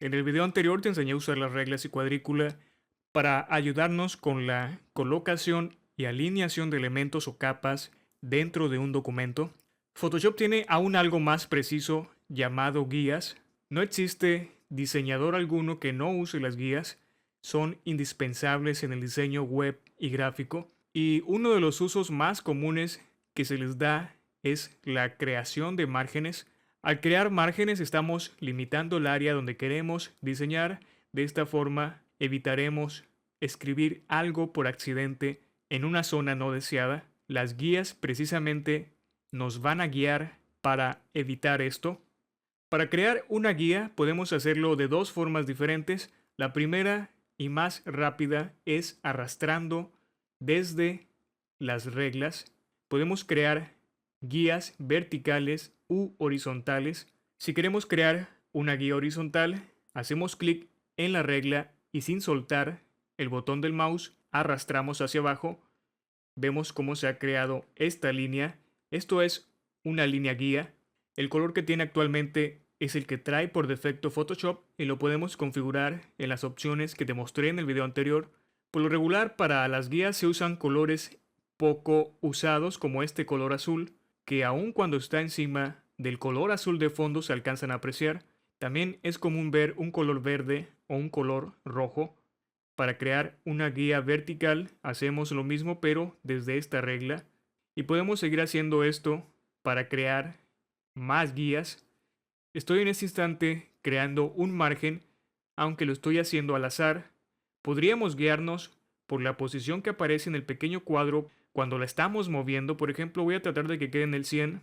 En el video anterior te enseñé a usar las reglas y cuadrícula para ayudarnos con la colocación y alineación de elementos o capas dentro de un documento. Photoshop tiene aún algo más preciso llamado guías. No existe diseñador alguno que no use las guías. Son indispensables en el diseño web y gráfico. Y uno de los usos más comunes que se les da es la creación de márgenes. Al crear márgenes estamos limitando el área donde queremos diseñar. De esta forma evitaremos escribir algo por accidente en una zona no deseada. Las guías precisamente nos van a guiar para evitar esto. Para crear una guía podemos hacerlo de dos formas diferentes. La primera y más rápida es arrastrando desde las reglas. Podemos crear guías verticales u horizontales. Si queremos crear una guía horizontal, hacemos clic en la regla y sin soltar el botón del mouse arrastramos hacia abajo. Vemos cómo se ha creado esta línea. Esto es una línea guía. El color que tiene actualmente es el que trae por defecto Photoshop y lo podemos configurar en las opciones que te mostré en el video anterior. Por lo regular, para las guías se usan colores poco usados como este color azul, que aun cuando está encima del color azul de fondo se alcanzan a apreciar. También es común ver un color verde o un color rojo. Para crear una guía vertical hacemos lo mismo pero desde esta regla y podemos seguir haciendo esto para crear más guías. Estoy en este instante creando un margen, aunque lo estoy haciendo al azar. Podríamos guiarnos por la posición que aparece en el pequeño cuadro cuando la estamos moviendo. Por ejemplo, voy a tratar de que quede en el 100.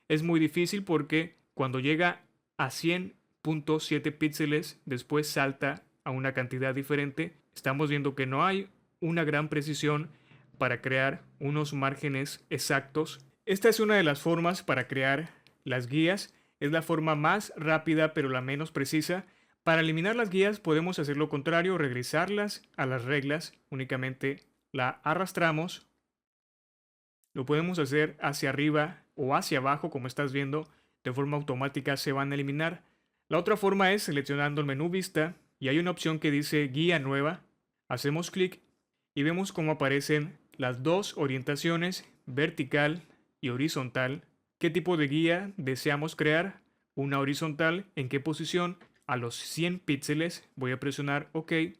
Es muy difícil porque cuando llega a 100.7 píxeles después salta a una cantidad diferente. Estamos viendo que no hay una gran precisión para crear unos márgenes exactos. Esta es una de las formas para crear las guías. Es la forma más rápida pero la menos precisa. Para eliminar las guías podemos hacer lo contrario, regresarlas a las reglas. Únicamente la arrastramos. Lo podemos hacer hacia arriba o hacia abajo, como estás viendo. De forma automática se van a eliminar. La otra forma es seleccionando el menú vista y hay una opción que dice guía nueva. Hacemos clic y vemos cómo aparecen las dos orientaciones, vertical y horizontal. ¿Qué tipo de guía deseamos crear? Una horizontal, ¿en qué posición? A los 100 píxeles. Voy a presionar OK y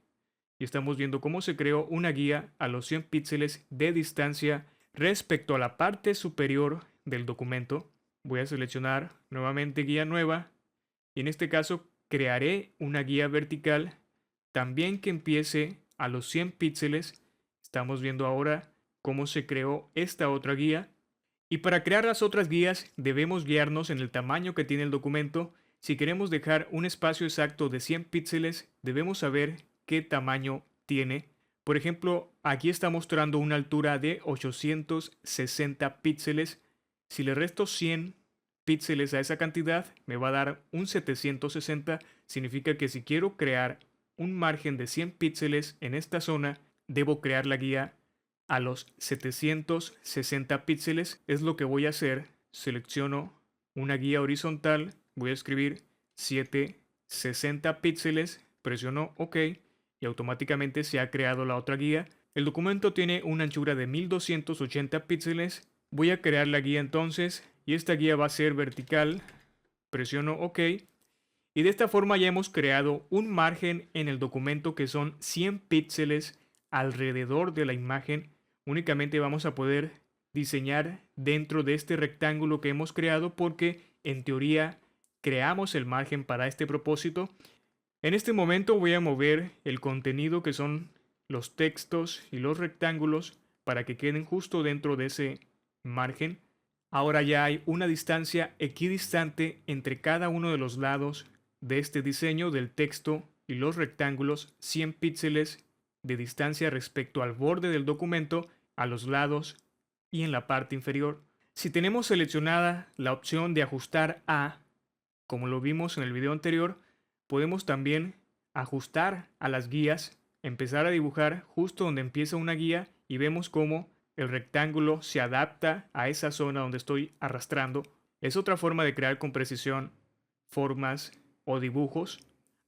estamos viendo cómo se creó una guía a los 100 píxeles de distancia respecto a la parte superior del documento. Voy a seleccionar nuevamente guía nueva y en este caso crearé una guía vertical también que empiece a los 100 píxeles. Estamos viendo ahora cómo se creó esta otra guía. Y para crear las otras guías debemos guiarnos en el tamaño que tiene el documento. Si queremos dejar un espacio exacto de 100 píxeles, debemos saber qué tamaño tiene. Por ejemplo, aquí está mostrando una altura de 860 píxeles. Si le resto 100 píxeles a esa cantidad, me va a dar un 760. Significa que si quiero crear un margen de 100 píxeles en esta zona, debo crear la guía a los 760 píxeles. Es lo que voy a hacer. Selecciono una guía horizontal. Voy a escribir 760 píxeles. Presiono OK y automáticamente se ha creado la otra guía. El documento tiene una anchura de 1280 píxeles. Voy a crear la guía entonces y esta guía va a ser vertical. Presiono OK y de esta forma ya hemos creado un margen en el documento que son 100 píxeles alrededor de la imagen. Únicamente vamos a poder diseñar dentro de este rectángulo que hemos creado porque en teoría creamos el margen para este propósito. En este momento voy a mover el contenido que son los textos y los rectángulos para que queden justo dentro de ese margen. Ahora ya hay una distancia equidistante entre cada uno de los lados de este diseño del texto y los rectángulos, 100 píxeles de distancia respecto al borde del documento, a los lados y en la parte inferior. Si tenemos seleccionada la opción de ajustar a, como lo vimos en el video anterior, podemos también ajustar a las guías, empezar a dibujar justo donde empieza una guía y vemos cómo el rectángulo se adapta a esa zona donde estoy arrastrando. Es otra forma de crear con precisión formas o dibujos.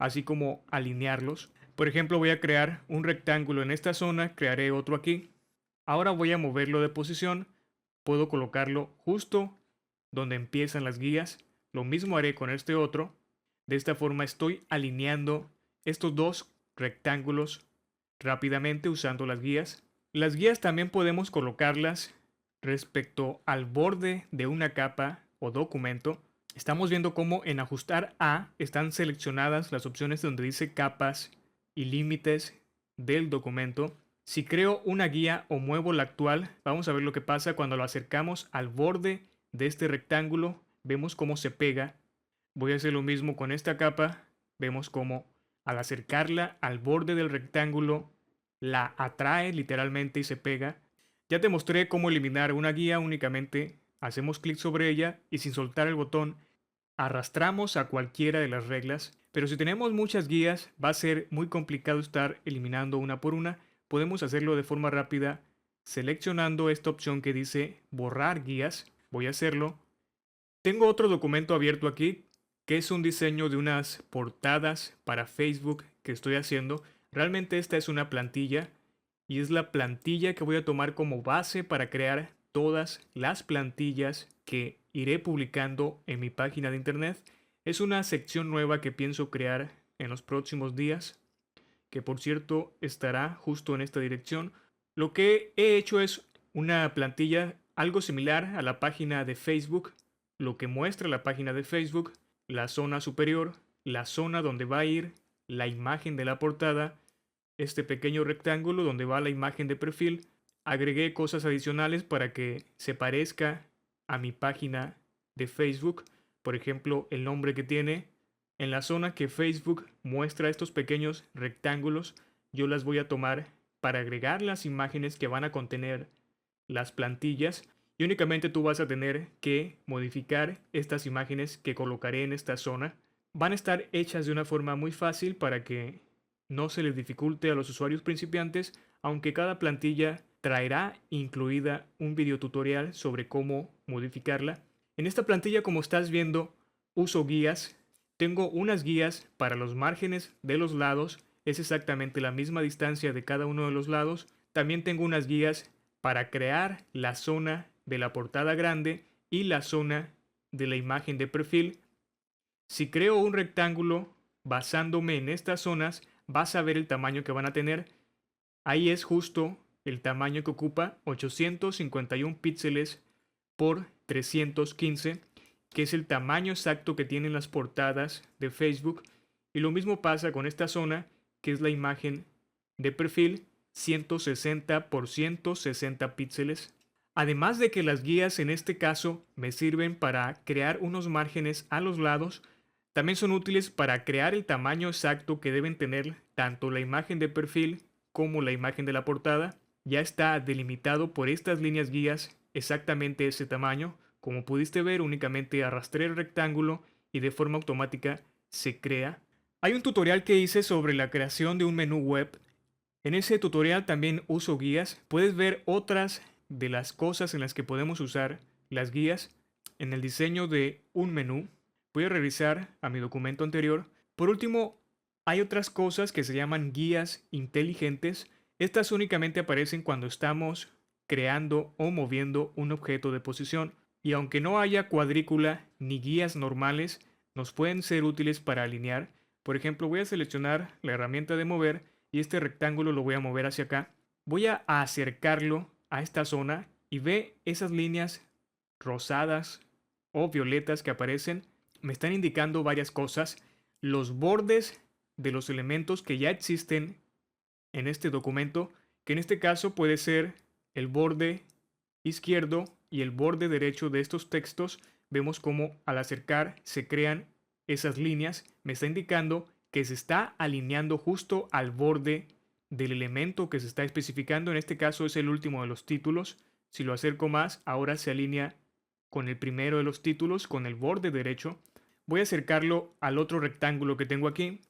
así como alinearlos. Por ejemplo, voy a crear un rectángulo en esta zona, crearé otro aquí. Ahora voy a moverlo de posición, puedo colocarlo justo donde empiezan las guías. Lo mismo haré con este otro. De esta forma estoy alineando estos dos rectángulos rápidamente usando las guías. Las guías también podemos colocarlas respecto al borde de una capa o documento. Estamos viendo cómo en ajustar a están seleccionadas las opciones donde dice capas y límites del documento. Si creo una guía o muevo la actual, vamos a ver lo que pasa cuando lo acercamos al borde de este rectángulo. Vemos cómo se pega. Voy a hacer lo mismo con esta capa. Vemos cómo al acercarla al borde del rectángulo la atrae literalmente y se pega. Ya te mostré cómo eliminar una guía. Únicamente hacemos clic sobre ella y sin soltar el botón arrastramos a cualquiera de las reglas. Pero si tenemos muchas guías va a ser muy complicado estar eliminando una por una. Podemos hacerlo de forma rápida seleccionando esta opción que dice borrar guías. Voy a hacerlo. Tengo otro documento abierto aquí que es un diseño de unas portadas para Facebook que estoy haciendo. Realmente esta es una plantilla y es la plantilla que voy a tomar como base para crear todas las plantillas que iré publicando en mi página de internet. Es una sección nueva que pienso crear en los próximos días, que por cierto estará justo en esta dirección. Lo que he hecho es una plantilla algo similar a la página de Facebook, lo que muestra la página de Facebook, la zona superior, la zona donde va a ir la imagen de la portada, este pequeño rectángulo donde va la imagen de perfil. Agregué cosas adicionales para que se parezca a mi página de Facebook, por ejemplo el nombre que tiene. En la zona que Facebook muestra estos pequeños rectángulos, yo las voy a tomar para agregar las imágenes que van a contener las plantillas y únicamente tú vas a tener que modificar estas imágenes que colocaré en esta zona. Van a estar hechas de una forma muy fácil para que no se les dificulte a los usuarios principiantes, aunque cada plantilla traerá incluida un video tutorial sobre cómo modificarla. En esta plantilla, como estás viendo, uso guías. Tengo unas guías para los márgenes de los lados, es exactamente la misma distancia de cada uno de los lados. También tengo unas guías para crear la zona de la portada grande y la zona de la imagen de perfil. Si creo un rectángulo basándome en estas zonas, vas a ver el tamaño que van a tener. Ahí es justo el tamaño que ocupa, 851 píxeles por 315, que es el tamaño exacto que tienen las portadas de Facebook. Y lo mismo pasa con esta zona, que es la imagen de perfil, 160 por 160 píxeles. Además de que las guías en este caso me sirven para crear unos márgenes a los lados, también son útiles para crear el tamaño exacto que deben tener tanto la imagen de perfil como la imagen de la portada. Ya está delimitado por estas líneas guías exactamente ese tamaño. Como pudiste ver, únicamente arrastré el rectángulo y de forma automática se crea. Hay un tutorial que hice sobre la creación de un menú web. En ese tutorial también uso guías. Puedes ver otras de las cosas en las que podemos usar las guías en el diseño de un menú. Voy a revisar a mi documento anterior. Por último, hay otras cosas que se llaman guías inteligentes. Estas únicamente aparecen cuando estamos creando o moviendo un objeto de posición. Y aunque no haya cuadrícula ni guías normales, nos pueden ser útiles para alinear. Por ejemplo, voy a seleccionar la herramienta de mover y este rectángulo lo voy a mover hacia acá. Voy a acercarlo a esta zona y ve esas líneas rosadas o violetas que aparecen. Me están indicando varias cosas. Los bordes de los elementos que ya existen en este documento, que en este caso puede ser el borde izquierdo y el borde derecho de estos textos. Vemos cómo al acercar se crean esas líneas. Me está indicando que se está alineando justo al borde del elemento que se está especificando. En este caso es el último de los títulos. Si lo acerco más, ahora se alinea con el primero de los títulos, con el borde derecho. Voy a acercarlo al otro rectángulo que tengo aquí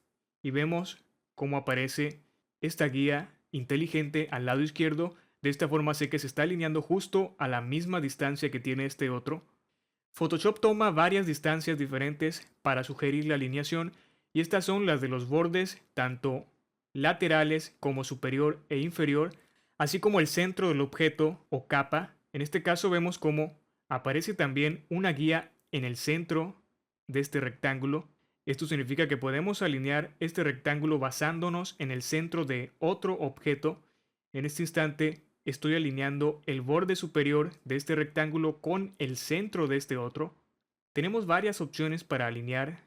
y vemos cómo aparece esta guía inteligente al lado izquierdo. De esta forma sé que se está alineando justo a la misma distancia que tiene este otro. Photoshop toma varias distancias diferentes para sugerir la alineación Y estas son las de los bordes, tanto laterales como superior e inferior, así como el centro del objeto o capa. En este caso vemos cómo aparece también una guía en el centro de este rectángulo. Esto significa que podemos alinear este rectángulo basándonos en el centro de otro objeto. En este instante estoy alineando el borde superior de este rectángulo con el centro de este otro. Tenemos varias opciones para alinear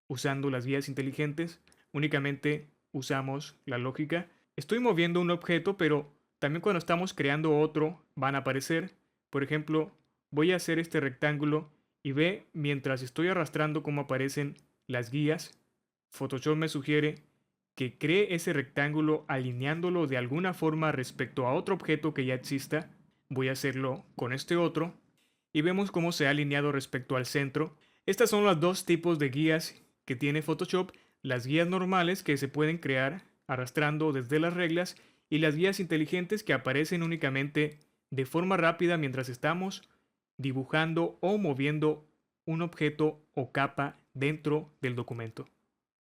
usando las guías inteligentes. Únicamente usamos la lógica. Estoy moviendo un objeto, pero también cuando estamos creando otro van a aparecer. Por ejemplo, voy a hacer este rectángulo y ve mientras estoy arrastrando cómo aparecen las guías. Photoshop me sugiere que cree ese rectángulo alineándolo de alguna forma respecto a otro objeto que ya exista. Voy a hacerlo con este otro y vemos cómo se ha alineado respecto al centro. Estas son los dos tipos de guías que tiene Photoshop: las guías normales que se pueden crear arrastrando desde las reglas y las guías inteligentes que aparecen únicamente de forma rápida mientras estamos dibujando o moviendo un objeto o capa dentro del documento.